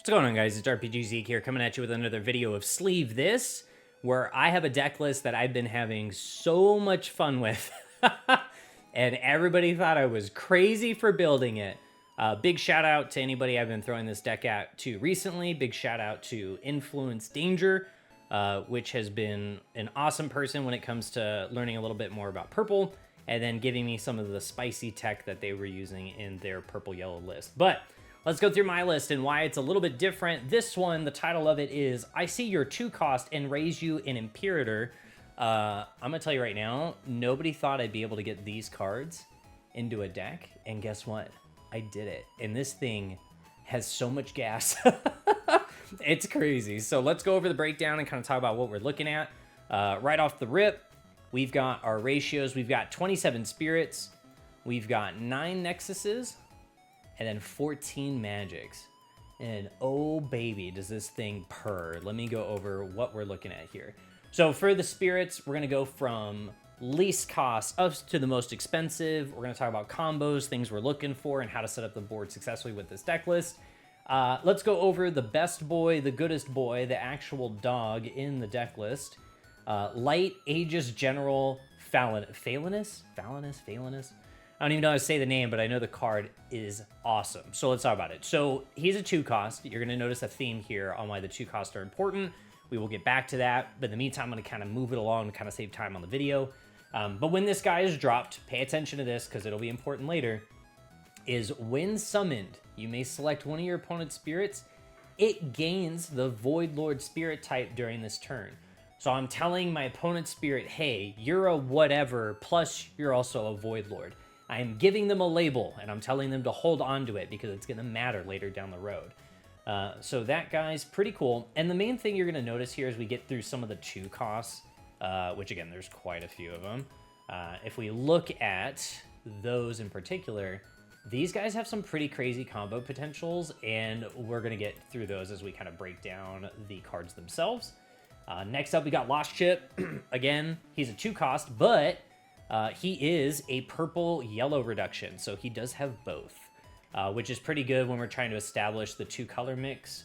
What's going on, guys? It's RPG Zeke here, coming at you with another video of Sleeve This, where I have a deck list that I've been having so much fun with. And everybody thought I was crazy for building it. Big shout out to anybody I've been throwing this deck at to recently. Big shout out to Influence Danger, which has been an awesome person when it comes to learning a little bit more about purple, and then giving me some of the spicy tech that they were using in their purple-yellow list. But let's go through my list and why it's a little bit different. This one, the title of it is, I see your 2-cost and raise you an Imperator. I'm going to tell you right now, nobody thought I'd be able to get these cards into a deck, and guess what? I did it. And this thing has so much gas. It's crazy. So let's go over the breakdown and kind of talk about what we're looking at. Right off the rip, we've got our ratios. We've got 27 spirits. We've got 9 nexuses. And then 14 magics. And oh baby, does this thing purr. Let me go over what we're looking at here. So for the spirits, we're going to go from least cost up to the most expensive. We're going to talk about combos, things we're looking for, and how to set up the board successfully with this deck list. Let's go over the best boy, the goodest boy, the actual dog in the deck list. Light Aegis General Phalanus? I don't even know how to say the name, but I know the card is awesome. So let's talk about it. So he's a 2-cost. You're going to notice a theme here on why the 2 costs are important. We will get back to that. But in the meantime, I'm going to kind of move it along to kind of save time on the video. But when this guy is dropped, pay attention to this because it'll be important later, is when summoned, you may select one of your opponent's spirits. It gains the Void Lord spirit type during this turn. So I'm telling my opponent's spirit, hey, you're a whatever, plus you're also a Void Lord. I am giving them a label, and I'm telling them to hold on to it because it's going to matter later down the road. So that guy's pretty cool. And the main thing you're going to notice here as we get through some of the 2 costs, which again, there's quite a few of them. If we look at those in particular, these guys have some pretty crazy combo potentials, and we're going to get through those as we kind of break down the cards themselves. Next up, we got Lost Chip. Again, he's a 2-cost, but he is a purple-yellow reduction, so he does have both, which is pretty good when we're trying to establish the 2-color mix.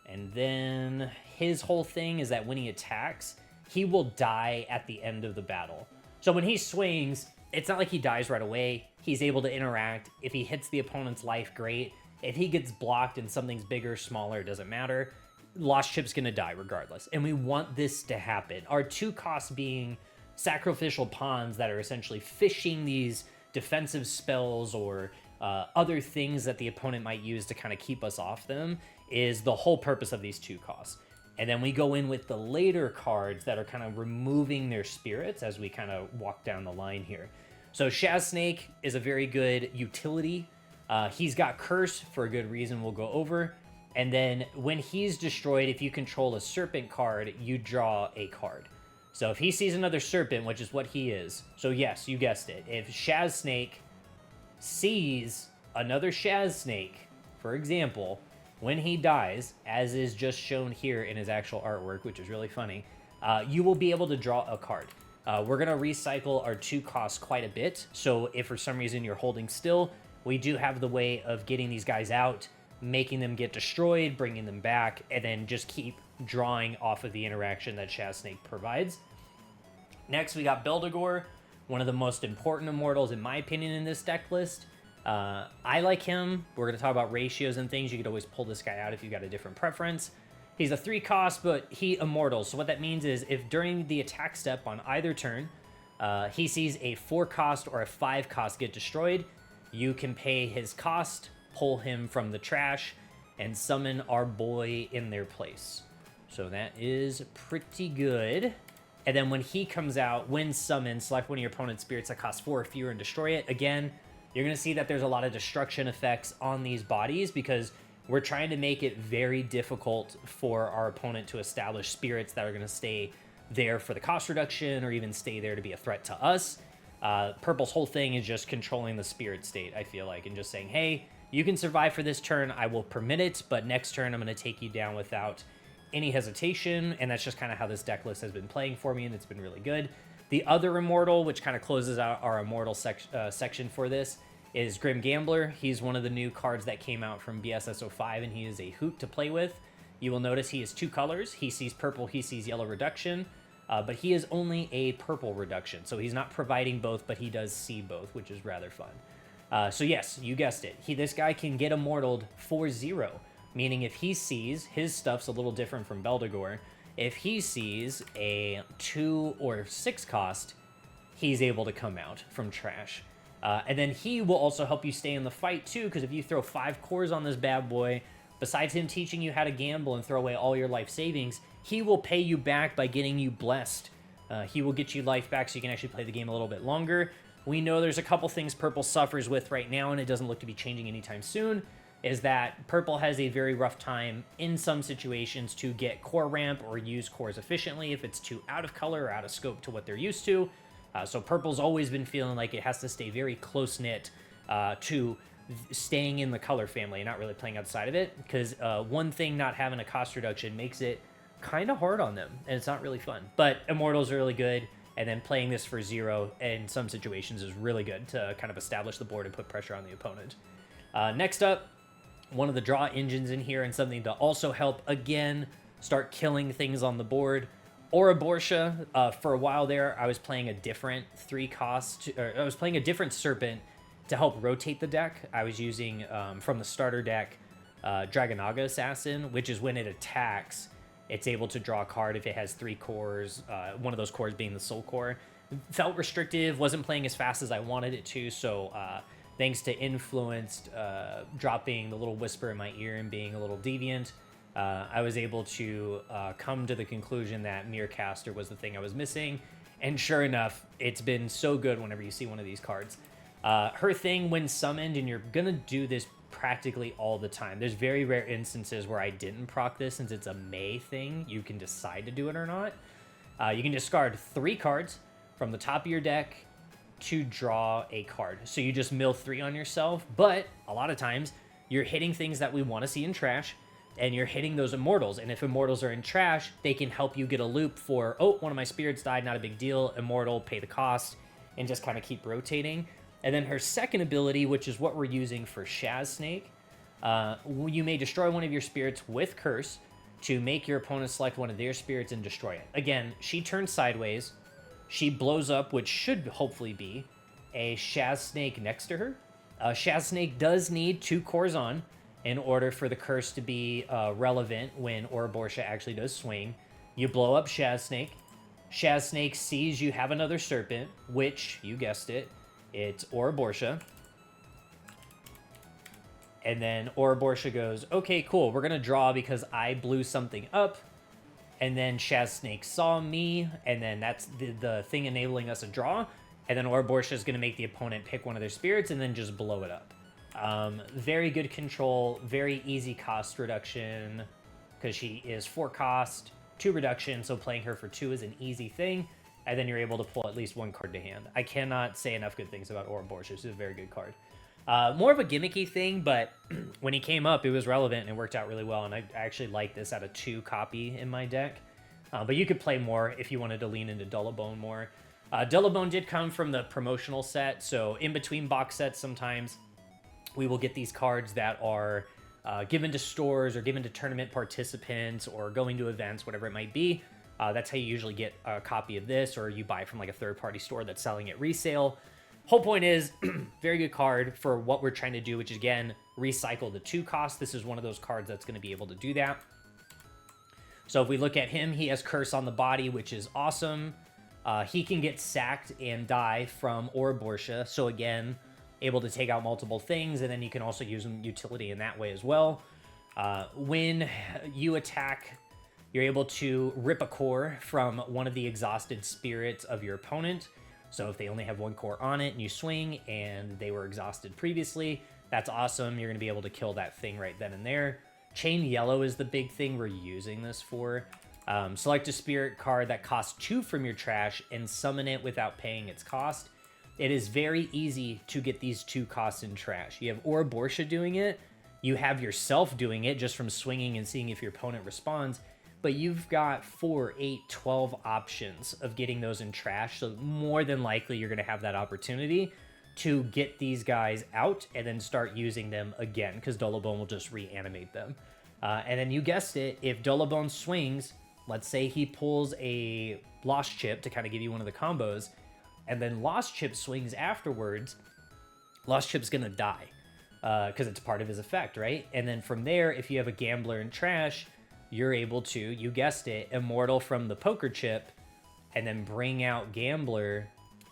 And then his whole thing is that when he attacks, he will die at the end of the battle. So when he swings, it's not like he dies right away. He's able to interact. If he hits the opponent's life, great. If he gets blocked and something's bigger, smaller, it doesn't matter. Lost Chip's going to die regardless, and we want this to happen. Our 2 costs being sacrificial pawns that are essentially fishing these defensive spells or other things that the opponent might use to kind of keep us off them is the whole purpose of these 2 costs. And then we go in with the later cards that are kind of removing their spirits as we kind of walk down the line here. So Shaz Snake is a very good utility. He's got Curse for a good reason we'll go over. And then when he's destroyed, if you control a serpent card, you draw a card. So if he sees another serpent, which is what he is, so yes, you guessed it. If Shaz Snake sees another Shaz Snake, for example, when he dies, as is just shown here in his actual artwork, which is really funny, you will be able to draw a card. We're going to recycle our 2 costs quite a bit. So if for some reason you're holding still, we do have the way of getting these guys out, making them get destroyed, bringing them back, and then just keep drawing off of the interaction that Shaz Snake provides. Next, we got Beldegor, one of the most important immortals, in my opinion, in this deck list. I like him. We're going to talk about ratios and things. You could always pull this guy out if you've got a different preference. He's a 3-cost, but he immortal. So what that means is if during the attack step on either turn, he sees a 4-cost or a 5-cost get destroyed, you can pay his cost, pull him from the trash, and summon our boy in their place. So that is pretty good. And then when he comes out, when summoned, select one of your opponent's spirits that costs 4 or fewer and destroy it. Again, you're going to see that there's a lot of destruction effects on these bodies because we're trying to make it very difficult for our opponent to establish spirits that are going to stay there for the cost reduction or even stay there to be a threat to us. Purple's whole thing is just controlling the spirit state, I feel like, and just saying, hey, you can survive for this turn, I will permit it, but next turn I'm going to take you down without any hesitation, and that's just kind of how this deck list has been playing for me, and it's been really good. The other immortal, which kind of closes out our immortal section for this, is Grim Gambler. He's one of the new cards that came out from BSS05, and he is a hoot to play with. You will notice he is 2 colors. He sees purple, he sees yellow reduction, but he is only a purple reduction. So he's not providing both, but he does see both, which is rather fun. So yes, you guessed it. This guy can get immortaled for 0, meaning if he sees, his stuff's a little different from Beldegor. If he sees a 2 or 6 cost, he's able to come out from trash. And then he will also help you stay in the fight too, because if you throw 5 cores on this bad boy, besides him teaching you how to gamble and throw away all your life savings, he will pay you back by getting you blessed. He will get you life back so you can actually play the game a little bit longer. We know there's a couple things Purple suffers with right now, and it doesn't look to be changing anytime soon, is that Purple has a very rough time in some situations to get core ramp or use cores efficiently if it's too out of color or out of scope to what they're used to. So Purple's always been feeling like it has to stay very close-knit to staying in the color family and not really playing outside of it, because one thing not having a cost reduction makes it kind of hard on them, and it's not really fun. But Immortals are really good, and then playing this for 0 in some situations is really good to kind of establish the board and put pressure on the opponent. Next up, one of the draw engines in here, and something to also help, again, start killing things on the board. Ouroboros, for a while there, I was playing a different 3-cost, or I was playing a different Serpent to help rotate the deck. I was using, from the starter deck, Dragonaga Assassin, which is when it attacks, it's able to draw a card if it has 3 cores, one of those cores being the Soul Core. Felt restrictive, wasn't playing as fast as I wanted it to, so thanks to Influenced dropping the little whisper in my ear and being a little deviant, I was able to come to the conclusion that Mirrorcaster was the thing I was missing, and sure enough, it's been so good whenever you see one of these cards. Her thing when summoned, and you're gonna do this practically all the time. There's very rare instances where I didn't proc this, since it's a May thing. You can decide to do it or not. You can discard 3 cards from the top of your deck to draw a card. So you just mill 3 on yourself, but a lot of times you're hitting things that we want to see in trash, and you're hitting those Immortals. And if Immortals are in trash, they can help you get a loop for, oh, one of my spirits died, not a big deal, Immortal, pay the cost, and just kind of keep rotating. And then her second ability, which is what we're using for Shaz Snake, you may destroy one of your spirits with Curse to make your opponent select one of their spirits and destroy it. Again, she turns sideways, she blows up, which should hopefully be a Shaz Snake next to her. Shaz Snake does need 2 cores on in order for the Curse to be relevant when Ouroboros actually does swing. You blow up Shaz Snake. Shaz Snake sees you have another Serpent, which, you guessed it, it's Ouroboros. And then Ouroboros goes, okay, cool, we're going to draw because I blew something up. And then Shaz Snake saw me, and then that's the thing enabling us to draw. And then Ouroboros is going to make the opponent pick one of their spirits and then just blow it up. Very good control, very easy cost reduction, because she is 4 cost, 2 reduction, so playing her for 2 is an easy thing. And then you're able to pull at least 1 card to hand. I cannot say enough good things about Ouroboros. It's a very good card. More of a gimmicky thing, but when he came up, it was relevant and it worked out really well. And I actually like this out of 2 copy in my deck. But you could play more if you wanted to lean into Dullabone more. Dullabone did come from the promotional set, so in between box sets sometimes we will get these cards that are given to stores or given to tournament participants or going to events, whatever it might be. That's how you usually get a copy of this, or you buy from like a third-party store that's selling it resale. Whole point is, very good card for what we're trying to do, which is, again, recycle the 2 cost. This is one of those cards that's going to be able to do that. So if we look at him, he has Curse on the body, which is awesome. He can get sacked and die from Ouroboros. So again, able to take out multiple things, and then you can also use him utility in that way as well. When you attack, you're able to rip a core from one of the exhausted spirits of your opponent. So if they only have 1 core on it and you swing and they were exhausted previously, that's awesome. You're going to be able to kill that thing right then and there. Chain Yellow is the big thing we're using this for. Select a spirit card that costs 2 from your trash and summon it without paying its cost. It is very easy to get these 2 costs in trash. You have Ouroboros doing it. You have yourself doing it just from swinging and seeing if your opponent responds. But you've got 4, 8, 12 options of getting those in trash. So more than likely, you're going to have that opportunity to get these guys out and then start using them again, because Dullabone will just reanimate them. And then you guessed it, if Dullabone swings, let's say he pulls a Lost Chip to kind of give you one of the combos, and then Lost Chip swings afterwards, Lost Chip's gonna die, because it's part of his effect, right? And then from there, if you have a Gambler and Trash, you're able to, you guessed it, Immortal from the Poker Chip, and then bring out Gambler.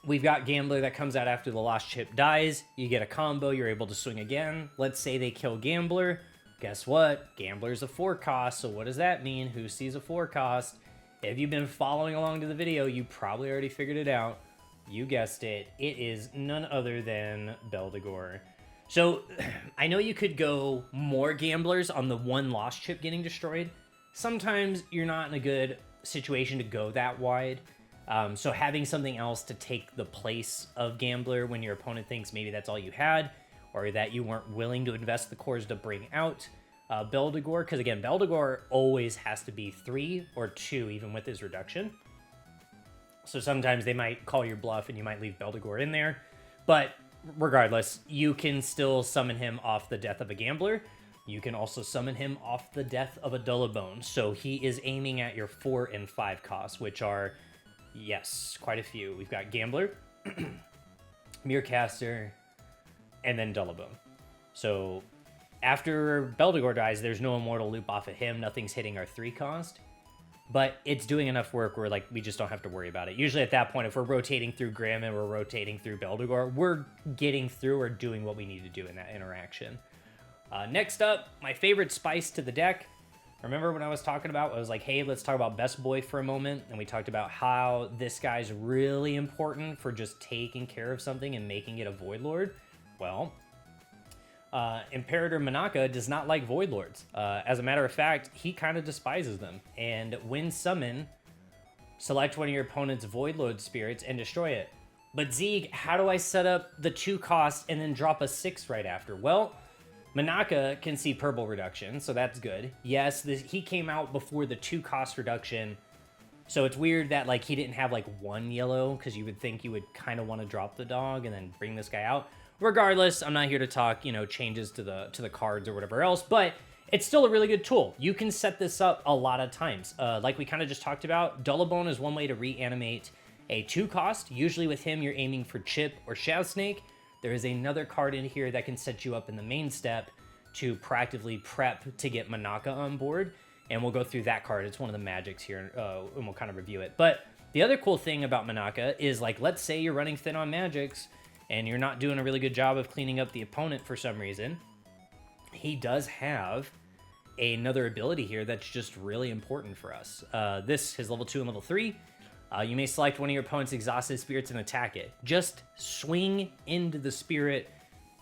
We've got Gambler that comes out after the Lost Chip dies. You get a combo, you're able to swing again. Let's say they kill Gambler. Guess what? Gambler's a 4 cost, so what does that mean? Who sees a 4 cost? If you've been following along to the video, you probably already figured it out. You guessed it. It is none other than Beldegor. So, I know you could go more Gamblers on the one Lost Chip getting destroyed. Sometimes you're not in a good situation to go that wide. So having something else to take the place of Gambler when your opponent thinks maybe that's all you had, or that you weren't willing to invest the cores to bring out Beldegor, because again, Beldegor always has to be 3 or 2, even with his reduction. So sometimes they might call your bluff and you might leave Beldegor in there, but regardless, you can still summon him off the death of a Gambler. You can also summon him off the death of a Dullabone. So he is aiming at your 4 and 5 costs, which are, yes, quite a few. We've got Gambler, Mirrorcaster, and then Dullabone. So after Beldegor dies, there's no Immortal loop off of him. Nothing's hitting our 3 cost. But it's doing enough work where, like, we just don't have to worry about it. Usually at that point, if we're rotating through Grim and we're rotating through Beldegor, we're getting through or doing what we need to do in that interaction. Next up, my favorite spice to the deck. Remember when I was talking about, I was like, hey, let's talk about Best Boy for a moment. And we talked about how this guy's really important for just taking care of something and making it a Void Lord. Well, Imperator Manaka does not like Void Lords. As a matter of fact, he kind of despises them. And when summon, select one of your opponent's Void Lord spirits and destroy it. But Zeeg, how do I set up the 2 cost and then drop a 6 right after? Well, Manaka can see purple reduction, so that's good. Yes, he came out before the 2 cost reduction, so it's weird that like he didn't have like 1 yellow, because you would think you would kind of want to drop the dog and then bring this guy out. Regardless, I'm not here to talk, you know, changes to the cards or whatever else, but it's still a really good tool. You can set this up a lot of times. Like we kind of just talked about, Dullabone is one way to reanimate a 2 cost. Usually with him, you're aiming for Chip or Shadow Snake. There is another card in here that can set you up in the main step to proactively prep to get Manaka on board, and we'll go through that card. It's one of the magics here, and we'll kind of review it. But the other cool thing about Manaka is, like, let's say you're running thin on magics, and you're not doing a really good job of cleaning up the opponent for some reason. He does have another ability here that's just really important for us. His level 2 and level 3. You may select one of your opponent's exhausted spirits and attack it. Just swing into the spirit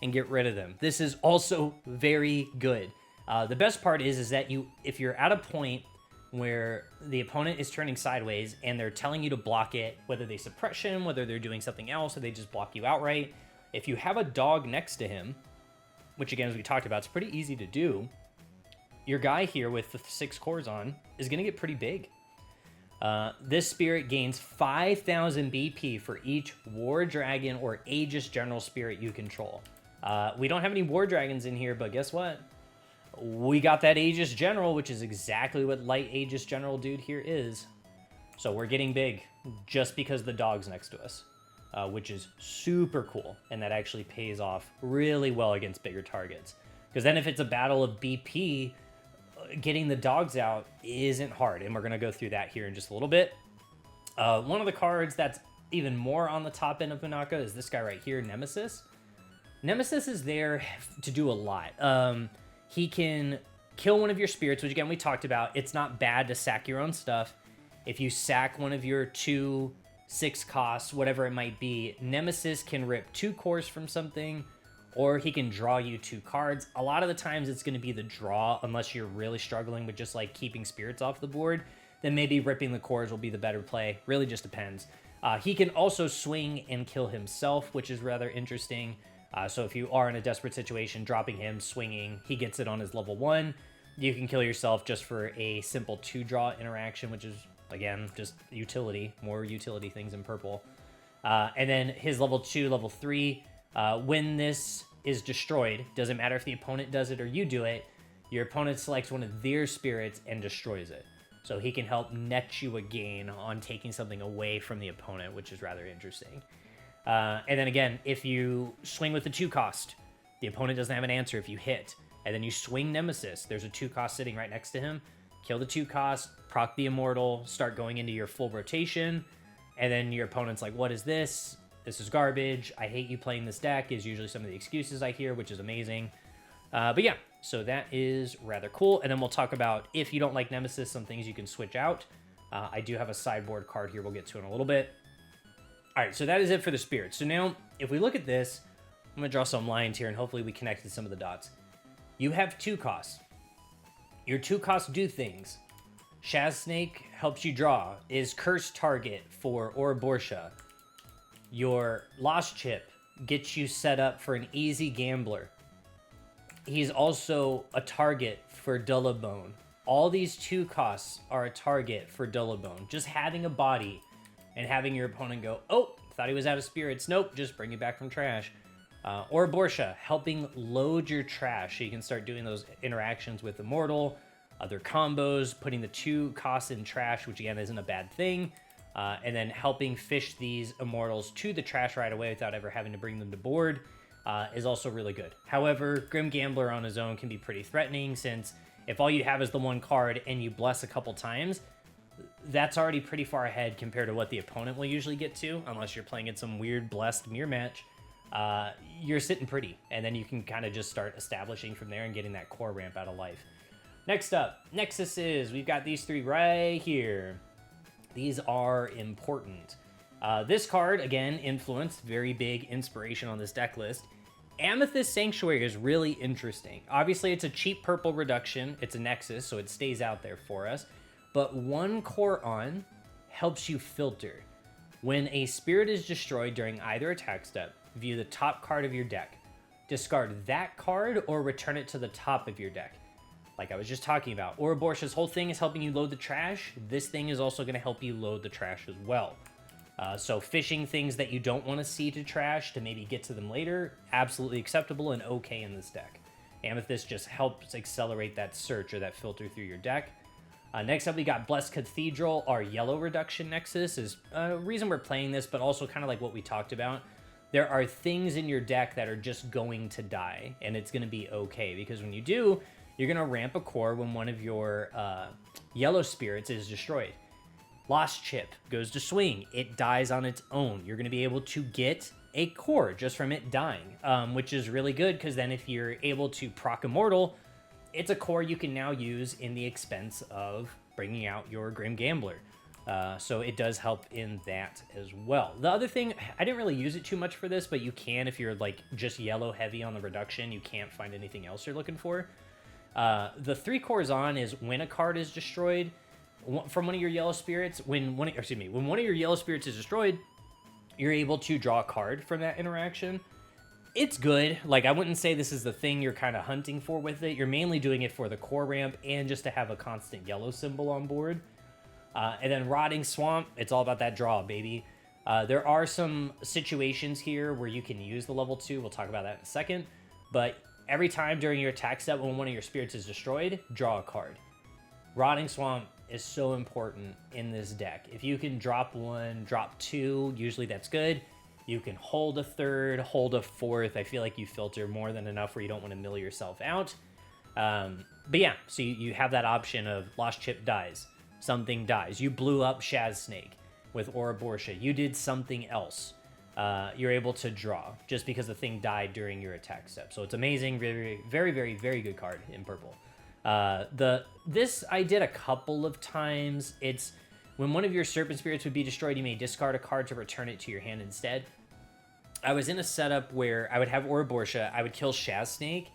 and get rid of them. This is also very good. The best part is that if you're at a point where the opponent is turning sideways and they're telling you to block it, whether they suppress him, whether they're doing something else, or they just block you outright, if you have a dog next to him, which again, as we talked about, it's pretty easy to do, your guy here with the 6 cores on is going to get pretty big. This spirit gains 5,000 BP for each War Dragon or Aegis General spirit you control. We don't have any War Dragons in here, but guess what? We got that Aegis General, which is exactly what Light Aegis General dude here is. So we're getting big just because the dog's next to us, which is super cool. And that actually pays off really well against bigger targets. Because then if it's a battle of BP, getting the dogs out isn't hard, and we're going to go through that here in just a little bit. One of the cards that's even more on the top end of Manaka is this guy right here, Nemesis. Nemesis is there to do a lot. He can kill one of your spirits, which again we talked about. It's not bad to sack your own stuff. If you sack one of your 2 6 costs, whatever it might be, Nemesis can rip 2 cores from something, or he can draw you 2 cards. A lot of the times it's going to be the draw, unless you're really struggling with just like keeping spirits off the board. Then maybe ripping the cores will be the better play. Really just depends. He can also swing and kill himself, which is rather interesting. So if you are in a desperate situation, dropping him, swinging, he gets it on his level 1. You can kill yourself just for a simple 2-draw interaction, which is, again, just utility. More utility things in purple. And then his level 2, level 3, When this is destroyed, doesn't matter if the opponent does it or you do it, your opponent selects one of their spirits and destroys it. So he can help net you a gain on taking something away from the opponent, which is rather interesting. And then again, if you swing with the 2-cost, the opponent doesn't have an answer if you hit. And then you swing Nemesis. There's a 2-cost sitting right next to him. Kill the 2-cost, proc the Immortal, start going into your full rotation. And then your opponent's like, what is this? This is garbage. I hate you playing this deck is usually some of the excuses I hear, which is amazing. But yeah, so that is rather cool. And then we'll talk about, if you don't like Nemesis, some things you can switch out. I do have a sideboard card here we'll get to in a little bit. All right, so that is it for the spirits. So now, if we look at this, I'm going to draw some lines here, and hopefully we connected some of the dots. You have 2 costs. Your 2 costs do things. Shaz Snake helps you draw, is cursed target for Ouroboros. Your Lost Chip gets you set up for an easy gambler. He's also a target for Dullabone. All these 2 costs are a target for Dullabone. Just having a body and having your opponent go, oh, thought he was out of spirits. Nope, just bring you back from trash. Ouroboros, helping load your trash so you can start doing those interactions with Immortal, other combos, putting the 2 costs in trash, which again isn't a bad thing, and then helping fish these Immortals to the trash right away without ever having to bring them to board is also really good. However, Grim Gambler on his own can be pretty threatening, since if all you have is the 1 card and you bless a couple times, that's already pretty far ahead compared to what the opponent will usually get to, unless you're playing in some weird blessed mirror match. You're sitting pretty, and then you can kind of just start establishing from there and getting that core ramp out of life. Next up, Nexuses. We've got these 3 right here. These are important. This card, again, Influence, very big inspiration on this deck list. Amethyst Sanctuary is really interesting. Obviously, it's a cheap purple reduction. It's a Nexus, so it stays out there for us. But 1 core on helps you filter. When a spirit is destroyed during either attack step, view the top card of your deck. Discard that card or return it to the top of your deck. Like I was just talking about, Ouroboros' whole thing is helping you load the trash. This thing is also going to help you load the trash as well. So fishing things that you don't want to see to trash to maybe get to them later, absolutely acceptable and okay in this deck. Amethyst just helps accelerate that search or that filter through your deck. Next up, we got Blessed Cathedral. Our yellow reduction Nexus is a reason we're playing this, but also kind of like what we talked about. There are things in your deck that are just going to die, and it's going to be okay, because when you do, you're going to ramp a core when one of your yellow spirits is destroyed. Lost Chip goes to swing. It dies on its own. You're going to be able to get a core just from it dying, which is really good, because then if you're able to proc Immortal, it's a core you can now use in the expense of bringing out your Grim Gambler. So it does help in that as well. The other thing, I didn't really use it too much for this, but you can if you're like just yellow heavy on the reduction, you can't find anything else you're looking for. The 3 cores on is when a card is destroyed from one of your yellow spirits, when one of your yellow spirits is destroyed, you're able to draw a card from that interaction. It's good. Like, I wouldn't say this is the thing you're kind of hunting for with it. You're mainly doing it for the core ramp and just to have a constant yellow symbol on board. And then Rotting Swamp, it's all about that draw, baby. There are some situations here where you can use the level 2. We'll talk about that in a second. But every time during your attack step when one of your spirits is destroyed, draw a card. Rotting Swamp is so important in this deck. If you can drop 1, drop 2, usually that's good. You can hold a 3rd, hold a 4th. I feel like you filter more than enough where you don't want to mill yourself out. But yeah, so you have that option of Lost Chip dies. Something dies. You blew up Shaz Snake with Ouroboros. You did something else. You're able to draw just because the thing died during your attack step. So it's amazing. Very, very, very, very good card in purple. This I did a couple of times. It's when one of your Serpent Spirits would be destroyed, you may discard a card to return it to your hand instead. I was in a setup where I would have Ouroboros, I would kill Shaz Snake,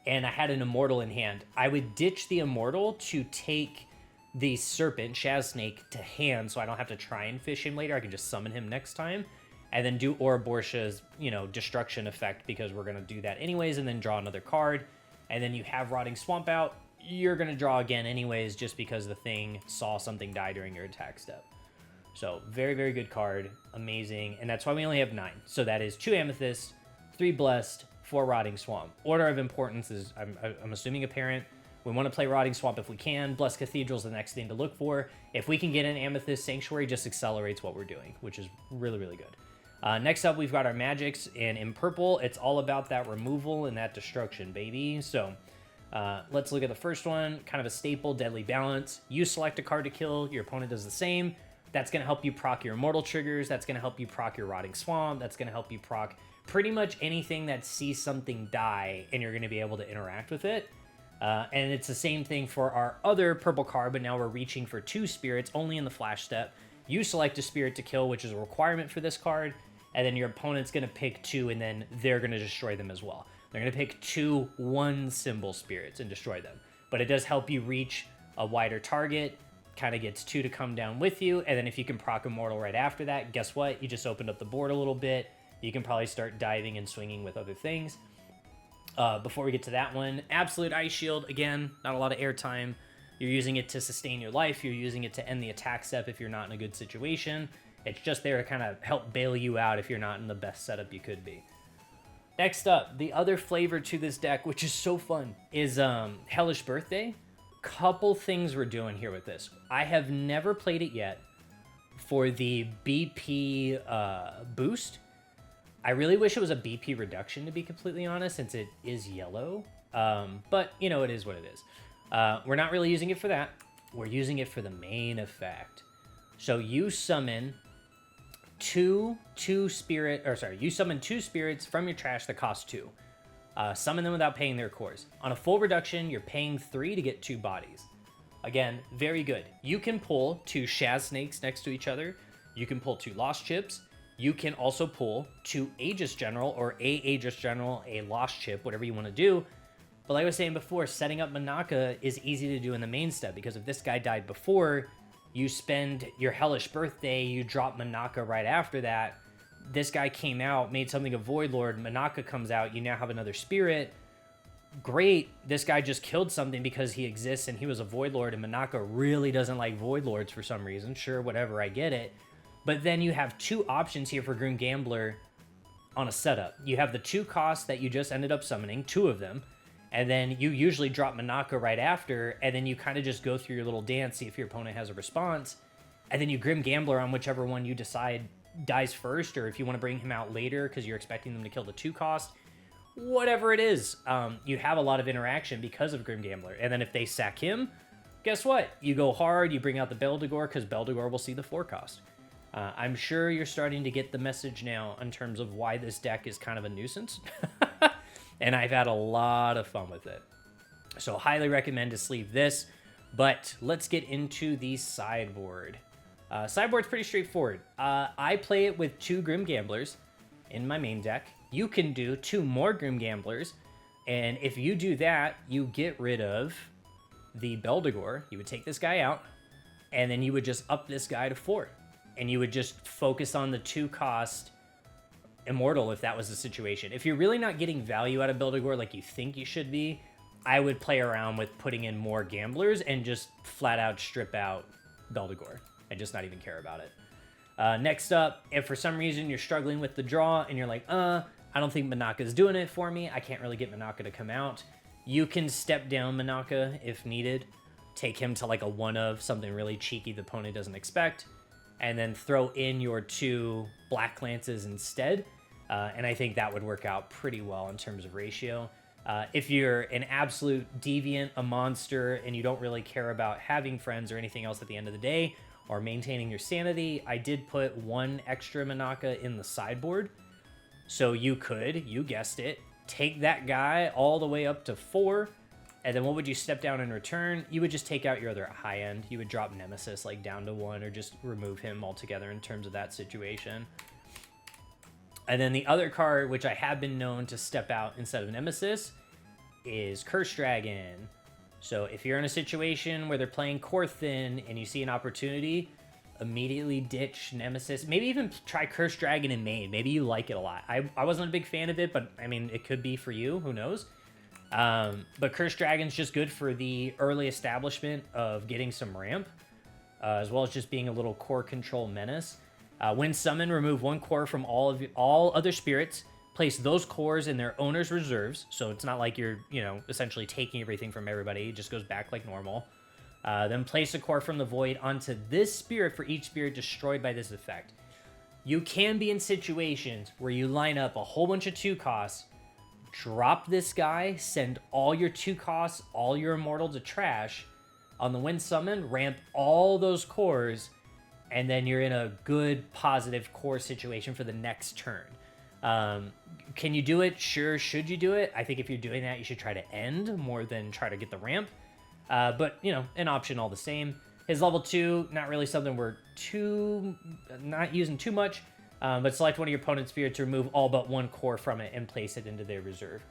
and I had an Immortal in hand. I would ditch the Immortal to take the Serpent, Shaz Snake, to hand so I don't have to try and fish him later. I can just summon him next time, and then do Ouroboros' destruction effect, because we're going to do that anyways, and then draw another card. And then you have Rotting Swamp out. You're going to draw again anyways, just because the thing saw something die during your attack step. So very, very good card. Amazing. And that's why we only have 9. So that is 2 Amethysts, 3 Blessed, 4 Rotting Swamp. Order of importance is, I'm assuming, apparent. We want to play Rotting Swamp if we can. Blessed Cathedral is the next thing to look for. If we can get an Amethyst Sanctuary, just accelerates what we're doing, which is really, really good. Next up, we've got our magics, and in purple, it's all about that removal and that destruction, baby. So let's look at the first one. Kind of a staple, Deadly Balance. You select a card to kill, your opponent does the same. That's going to help you proc your Immortal triggers. That's going to help you proc your Rotting Swamp. That's going to help you proc pretty much anything that sees something die, and you're going to be able to interact with it. And it's the same thing for our other purple card, but now we're reaching for 2 spirits, only in the flash step. You select a spirit to kill, which is a requirement for this card, and then your opponent's going to pick 2, and then they're going to destroy them as well. They're going to pick 2 1-symbol spirits and destroy them. But it does help you reach a wider target, kind of gets 2 to come down with you, and then if you can proc Immortal right after that, guess what? You just opened up the board a little bit. You can probably start diving and swinging with other things. Before we get to that one, Absolute Ice Shield, again, not a lot of airtime. You're using it to sustain your life. You're using it to end the attack step if you're not in a good situation. It's just there to kind of help bail you out if you're not in the best setup you could be. Next up, the other flavor to this deck, which is so fun, is Hellish Birthday. Couple things we're doing here with this. I have never played it yet for the BP boost. I really wish it was a BP reduction, to be completely honest, since it is yellow. But, you know, it is what it is. We're not really using it for that. We're using it for the main effect. So you summon you summon 2 spirits from your trash that cost 2. Summon them without paying their cores. On a full reduction, you're paying 3 to get 2 bodies. Again, very good. You can pull 2 Shaz Snakes next to each other. You can pull 2 Lost Chips. You can also pull 2 Aegis General, or a Aegis General, a Lost Chip, whatever you want to do. But like I was saying before, setting up Manaka is easy to do in the main step, because if this guy died before, you spend your Hellish Birthday, you drop Manaka right after that. This guy came out, made something a Void Lord, Manaka comes out, you now have another spirit. Great, this guy just killed something because he exists and he was a Void Lord, and Manaka really doesn't like Void Lords for some reason. Sure, whatever, I get it. But then you have 2 options here for Grim Gambler on a setup. You have the 2 costs that you just ended up summoning, 2 of them, and then you usually drop Manaka right after, and then you kind of just go through your little dance, see if your opponent has a response, and then you Grim Gambler on whichever one you decide dies first, or if you want to bring him out later because you're expecting them to kill the 2 cost. Whatever it is, you have a lot of interaction because of Grim Gambler. And then if they sack him, guess what? You go hard, you bring out the Beldegor, because Beldegor will see the 4 cost. I'm sure you're starting to get the message now in terms of why this deck is kind of a nuisance. And I've had a lot of fun with it. So highly recommend to sleeve this. But let's get into the sideboard. Sideboard's pretty straightforward. I play it with 2 Grim Gamblers in my main deck. You can do 2 more Grim Gamblers. And if you do that, you get rid of the Beldegor. You would take this guy out, and then you would just up this guy to 4. And you would just focus on the 2 cost Immortal if that was the situation. If you're really not getting value out of Beldegor like you think you should be, I would play around with putting in more Gamblers and just flat out strip out Beldegor and just not even care about it. Next up, if for some reason you're struggling with the draw and you're like, I don't think Manaka's doing it for me, I can't really get Manaka to come out, you can step down Manaka if needed, take him to like a 1 of, something really cheeky the opponent doesn't expect, and then throw in your 2 Black Lances instead. And I think that would work out pretty well in terms of ratio. If you're an absolute deviant, a monster, and you don't really care about having friends or anything else at the end of the day, or maintaining your sanity, I did put 1 extra Manaka in the sideboard. So you could, you guessed it, take that guy all the way up to 4, and then what would you step down in return? You would just take out your other high end. You would drop Nemesis like down to 1, or just remove him altogether in terms of that situation. And then the other card, which I have been known to step out instead of Nemesis, is Curse Dragon. So if you're in a situation where they're playing core thin and you see an opportunity, immediately ditch Nemesis. Maybe even try Curse Dragon in main. Maybe you like it a lot. I wasn't a big fan of it, but I mean, it could be for you. Who knows? But Curse Dragon's just good for the early establishment of getting some ramp, as well as just being a little core control menace. When summoned, remove 1 core from all other spirits, place those cores in their owner's reserves, so it's not like you're, essentially taking everything from everybody. It just goes back like normal. Then place a core from the void onto this spirit for each spirit destroyed by this effect. You can be in situations where you line up a whole bunch of 2 costs, drop this guy, send all your 2 costs, all your immortal to trash. On the win summon, ramp all those cores, and then you're in a good, positive core situation for the next turn. Can you do it? Sure. Should you do it? I think if you're doing that, you should try to end more than try to get the ramp. But, an option all the same. His level 2, not really something we're not using too much, but select one of your opponent's spirits to remove all but 1 core from it and place it into their reserve.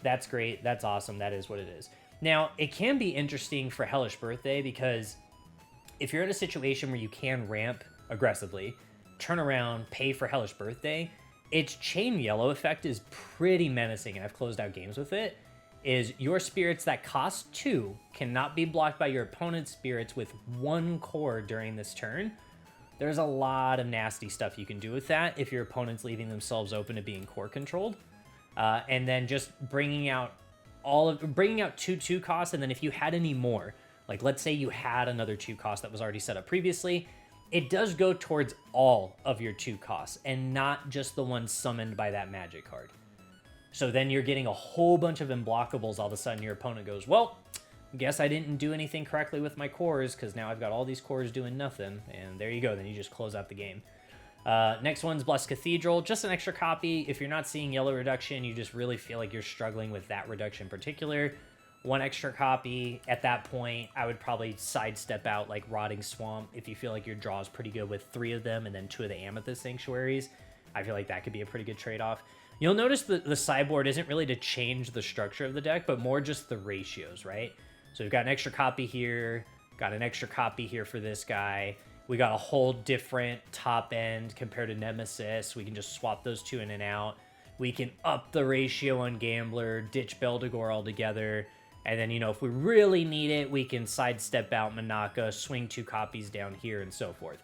That's great. That's awesome. That is what it is. Now, it can be interesting for Hellish Birthday because if you're in a situation where you can ramp aggressively, turn around, pay for Hellish Birthday, its chain yellow effect is pretty menacing, and I've closed out games with it. Is your spirits that cost 2 cannot be blocked by your opponent's spirits with 1 core during this turn. There's a lot of nasty stuff you can do with that if your opponent's leaving themselves open to being core controlled. And then just bringing out 2 costs, and then if you had any more, like let's say you had another 2 cost that was already set up previously, it does go towards all of your 2 costs and not just the ones summoned by that magic card. So then you're getting a whole bunch of unblockables. All of a sudden your opponent goes, well, guess I didn't do anything correctly with my cores because now I've got all these cores doing nothing. And there you go. Then you just close out the game. Next one's Blessed Cathedral. Just an extra copy. If you're not seeing yellow reduction, you just really feel like you're struggling with that reduction in particular. 1 extra copy. At that point, I would probably sidestep out like Rotting Swamp if you feel like your draw is pretty good with 3 of them and then 2 of the Amethyst Sanctuaries. I feel like that could be a pretty good trade-off. You'll notice that the sideboard isn't really to change the structure of the deck, but more just the ratios, right? So we've got an extra copy here, got an extra copy here for this guy. We got a whole different top end compared to Nemesis. We can just swap those 2 in and out. We can up the ratio on Gambler, ditch Beldegor altogether. And then, if we really need it, we can sidestep out Manaka, swing 2 copies down here, and so forth.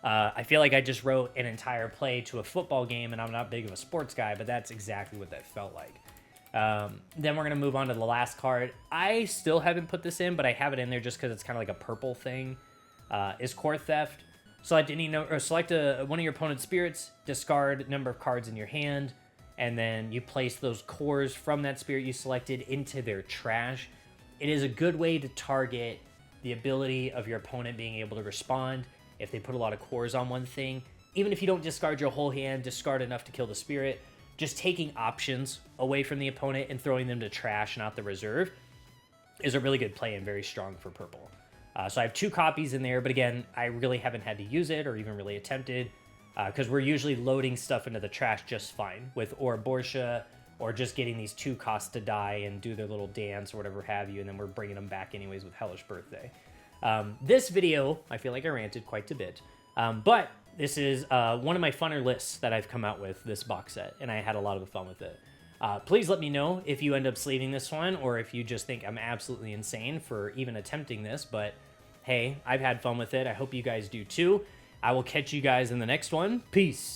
I feel like I just wrote an entire play to a football game, and I'm not big of a sports guy, but that's exactly what that felt like. Then we're going to move on to the last card. I still haven't put this in, but I have it in there just because it's kind of like a purple thing. Is Core Theft. Select one of your opponent's spirits, discard number of cards in your hand, and then you place those cores from that spirit you selected into their trash. It is a good way to target the ability of your opponent being able to respond if they put a lot of cores on one thing. Even if you don't discard your whole hand, discard enough to kill the spirit, just taking options away from the opponent and throwing them to trash, not the reserve, is a really good play and very strong for purple. So I have 2 copies in there, but again, I really haven't had to use it or even really attempted because we're usually loading stuff into the trash just fine with Ouroboros or just getting these 2 costs to die and do their little dance or whatever have you, and then we're bringing them back anyways with Hellish Birthday. This video, I feel like I ranted quite a bit, but this is one of my funner lists that I've come out with, this box set, and I had a lot of fun with it. Please let me know if you end up sleeving this one or if you just think I'm absolutely insane for even attempting this, but hey, I've had fun with it. I hope you guys do too. I will catch you guys in the next one. Peace.